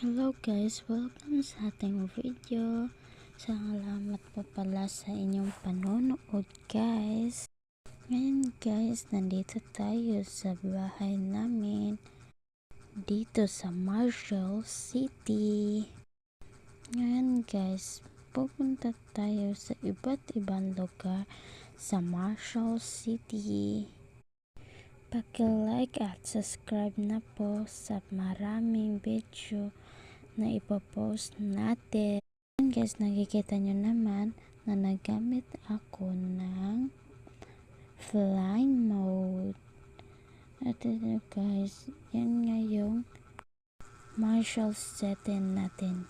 Hello guys, welcome sa ating video. Salamat po pala sa inyong panonood guys. Ngayon guys, nandito tayo sa bahay namin dito sa Marshall City. Ngayon guys, pupunta tayo sa iba't ibang lugar sa Marshall City. Paki-like at subscribe na po sa maraming video na ipopost natin. Guys, nakikita nyo naman na nagamit ako ng flying mode. At ito guys, yan nga yung Marshall setting natin.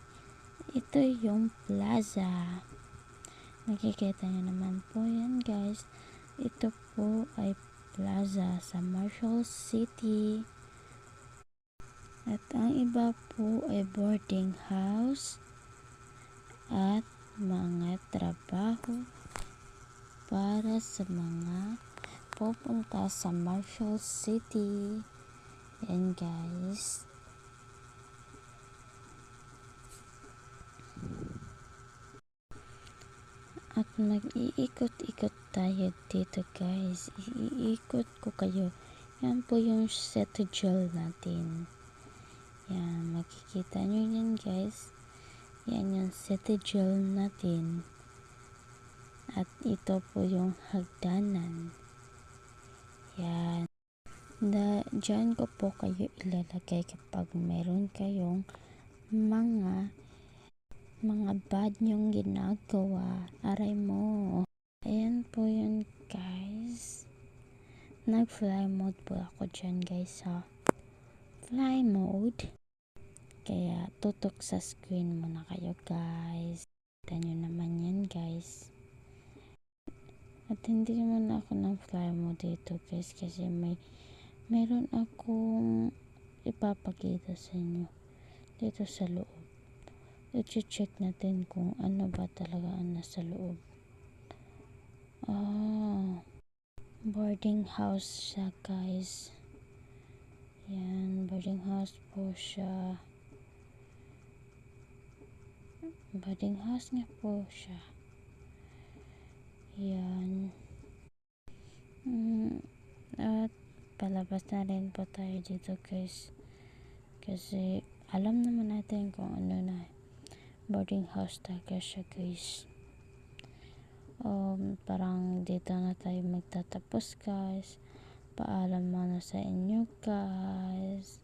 Ito yung plaza. Nakikita nyo naman po yan guys. Ito po ay plaza sa Marshall City. At ang iba po ay boarding house at mga trabaho para sa mga pupunta sa Marshall City. Yan guys. At mag-iikot-ikot tayo dito guys. Iikot ko kayo. Yan po yung schedule natin. Yan, makikita nyo yan guys. Yan yung schedule natin. At ito po yung hagdanan. Yan. Diyan ko po kayo ilalagay kapag meron kayong mga bad nyong ginagawa. Aray mo. Ayan po yun guys. Nag-fly mode po ako dyan guys ha. Fly mode. Kaya tutok sa screen muna kayo guys. Kita nyo naman yan guys. At hindi naman ako ng fly mode dito guys. Kasi meron akong ipapakita sa inyo. Dito sa loob. I-check natin kung ano ba talaga ang nasa loob. Boarding house siya guys. Yan, boarding house po siya. Boarding house nga po siya. Yan. At palabas na rin po tayo dito guys. Kasi alam naman natin kung ano na boarding house talaga siya guys. Parang dito na tayo magtatapos guys. Paalam muna sa inyo guys.